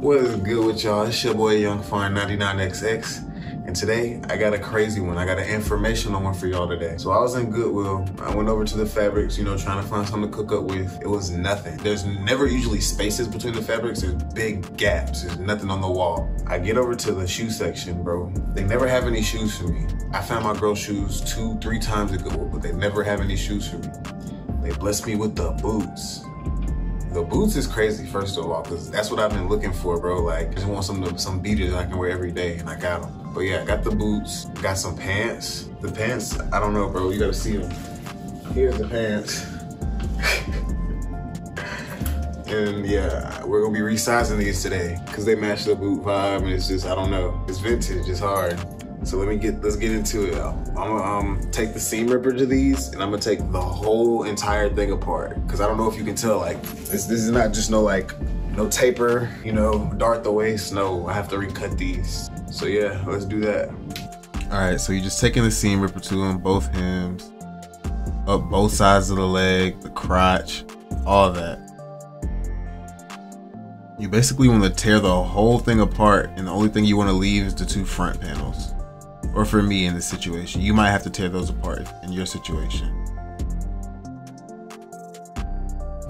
What is good with y'all? It's your boy Young Fine 99XX. And today I got a crazy one. I got an informational one for y'all today. So I was in Goodwill. I went over to the fabrics, you know, trying to find something to cook up with. It was nothing. There's never usually spaces between the fabrics. There's big gaps. There's nothing on the wall. I get over to the shoe section, bro. They never have any shoes for me. I found my girl's shoes 2-3 times at Goodwill, but they never have any shoes for me. They blessed me with the boots. The boots is crazy, first of all, because that's what I've been looking for, bro. Like, I just want some beaters that I can wear every day, and I got them. But yeah, I got the boots, got some pants. The pants, I don't know, bro. You gotta see them. Here's the pants. And yeah, we're gonna be resizing these today because they match the boot vibe, and it's just, I don't know. It's vintage, it's hard. So let's get into it. I'm gonna take the seam ripper to these, and I'm gonna take the whole entire thing apart. Cause I don't know if you can tell, like, this is not just no taper, you know, dart the waist. No, I have to recut these. So yeah, let's do that. All right, so you're just taking the seam ripper to them, both hems, up both sides of the leg, the crotch, all of that. You basically want to tear the whole thing apart, and the only thing you want to leave is the 2 front panels. Or for me in this situation, you might have to tear those apart in your situation.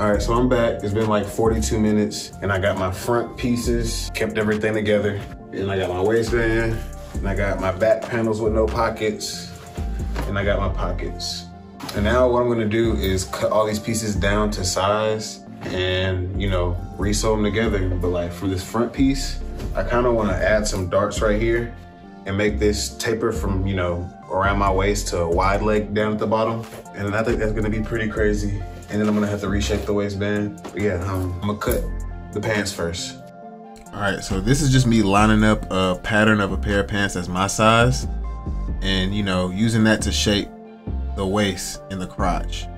All right, so I'm back. It's been like 42 minutes, and I got my front pieces, kept everything together. And I got my waistband, and I got my back panels with no pockets, and I got my pockets. And now what I'm gonna do is cut all these pieces down to size and, you know, re-sew them together. But like for this front piece, I kind of want to add some darts right here and make this taper from, you know, around my waist to a wide leg down at the bottom. And I think that's gonna be pretty crazy. And then I'm gonna have to reshape the waistband. But yeah, I'm gonna cut the pants first. All right, so this is just me lining up a pattern of a pair of pants that's my size and, you know, using that to shape the waist and the crotch.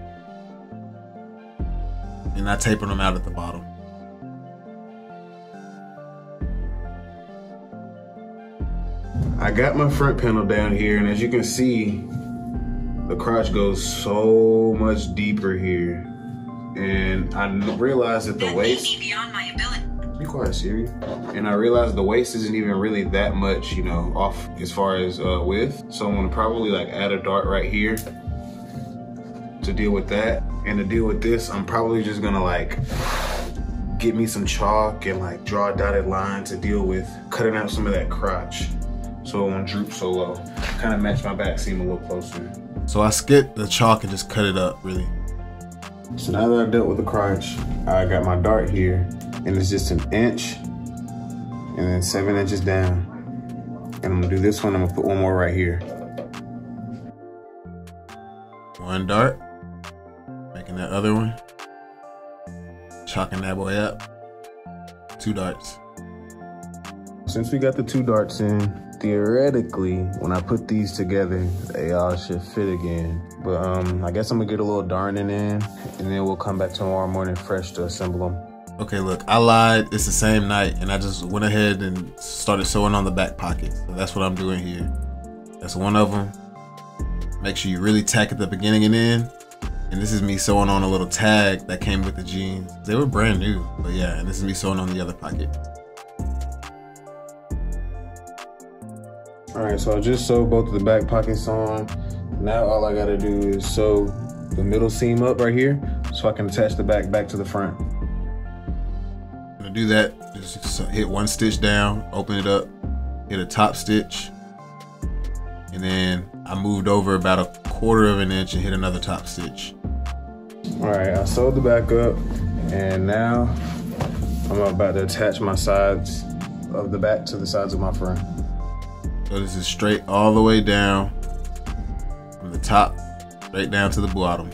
And I taper them out at the bottom. I got my front panel down here, and as you can see, the crotch goes so much deeper here. And I realized that the waist, beyond my ability. Be quiet, Siri. And I realized the waist isn't even really that much, you know, off as far as width. So I'm gonna probably like add a dart right here to deal with that. And to deal with this, I'm probably just gonna like get me some chalk and like draw a dotted line to deal with cutting out some of that crotch so it won't droop so low. Kind of match my back seam a little closer. So I skipped the chalk and just cut it up, really. So now that I've dealt with the crotch, I got my dart here, and it's just 1 inch and then 7 inches down. And I'm gonna do this one, I'm gonna put one more right here. 1 dart, making that other one, chalking that boy up, 2 darts. Since we got the 2 darts in, theoretically, when I put these together, they all should fit again. But I guess I'm gonna get a little darning in, and then we'll come back tomorrow morning fresh to assemble them. Okay, look, I lied. It's the same night, and I just went ahead and started sewing on the back pocket. So that's what I'm doing here. That's one of them. Make sure you really tack at the beginning and end. And this is me sewing on a little tag that came with the jeans. They were brand new, but yeah, and this is me sewing on the other pocket. All right, so I just sewed both of the back pockets on. Now all I gotta do is sew the middle seam up right here so I can attach the back to the front. I'm gonna do that, just hit 1 stitch down, open it up, hit a top stitch, and then I moved over about 1/4 of an inch and hit another top stitch. All right, I sewed the back up, and now I'm about to attach my sides of the back to the sides of my front. So this is straight all the way down from the top, straight down to the bottom.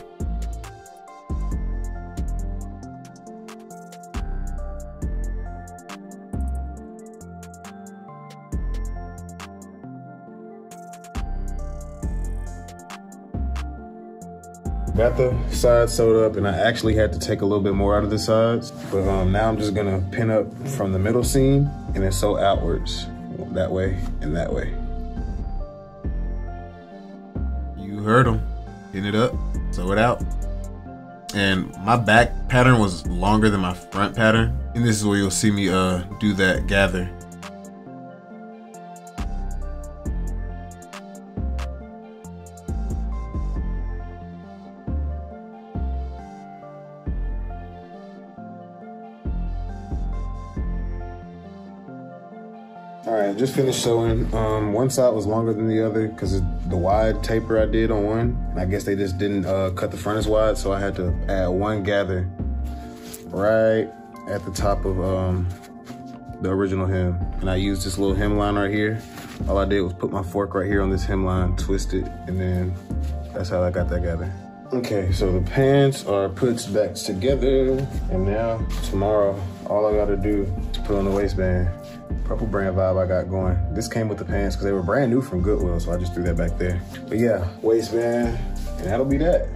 Got the sides sewed up, and I actually had to take a little bit more out of the sides. But now I'm just gonna pin up from the middle seam and then sew outwards. That way and that way. You heard them. Pin it up, sew it out. and my back pattern was longer than my front pattern. And this is where you'll see me do that gather. All right, just finished sewing. One side was longer than the other because the wide taper I did on one. I guess they just didn't cut the front as wide, so I had to add one gather right at the top of the original hem. And I used this little hemline right here. All I did was put my fork right here on this hemline, twist it, and then that's how I got that gather. Okay, so the pants are put back together, and now tomorrow, all I gotta do is put on the waistband. Purple brand vibe I got going. This came with the pants because they were brand new from Goodwill, so I just threw that back there. But yeah, waistband, and that'll be that.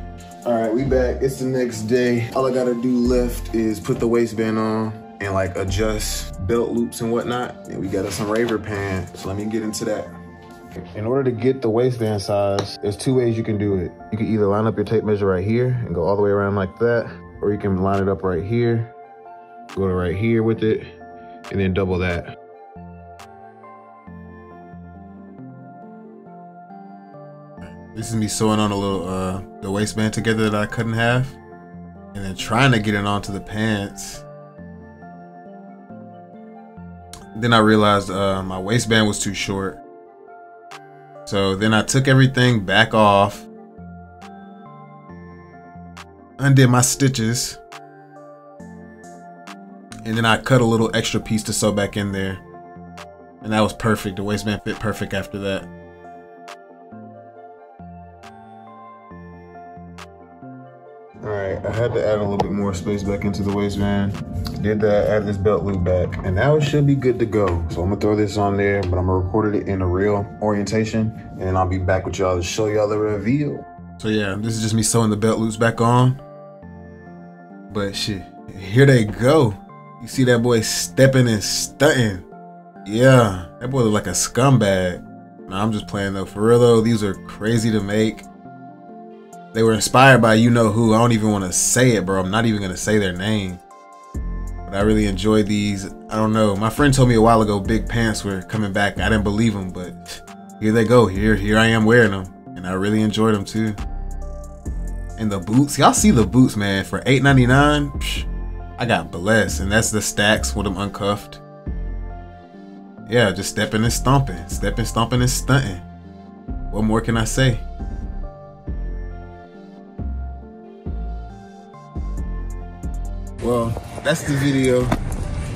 All right, we back. It's the next day. All I gotta do left is put the waistband on and like adjust belt loops and whatnot. And we got us some Raver pants, so let me get into that. In order to get the waistband size, there's two ways you can do it. You can either line up your tape measure right here and go all the way around like that, or you can line it up right here, go to right here with it, and then double that. This is me sewing on a little, the waistband together that I cut in half, and then trying to get it onto the pants. Then I realized my waistband was too short. So then I took everything back off, undid my stitches, and then I cut a little extra piece to sew back in there. And that was perfect. The waistband fit perfect after that. All right, I had to add a little bit more space back into the waistband. Did that, add this belt loop back, and now it should be good to go. So I'm gonna throw this on there, but I'm gonna record it in a real orientation, and I'll be back with y'all to show y'all the reveal. So yeah, this is just me sewing the belt loops back on. But shit, here they go. You see that boy stepping and stunting. Yeah, that boy look like a scumbag. Nah, I'm just playing though. For real though, these are crazy to make. They were inspired by you know who. I don't even want to say it, bro. I'm not even gonna say their name. But I really enjoyed these. I don't know. My friend told me a while ago big pants were coming back. I didn't believe them, but here they go. Here I am wearing them, and I really enjoyed them too. And the boots, y'all see the boots, man? For $8.99, I got blessed, and that's the stacks with them uncuffed. Yeah, just stepping and stomping, stomping and stunting. What more can I say? Well, that's the video.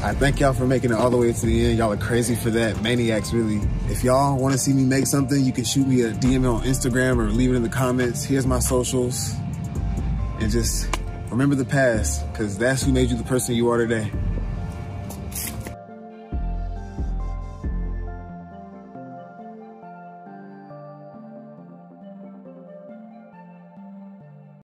I thank y'all for making it all the way to the end. Y'all are crazy for that. Maniacs, really. If y'all want to see me make something, you can shoot me a DM on Instagram or leave it in the comments. Here's my socials. And just remember the past, because that's who made you the person you are today.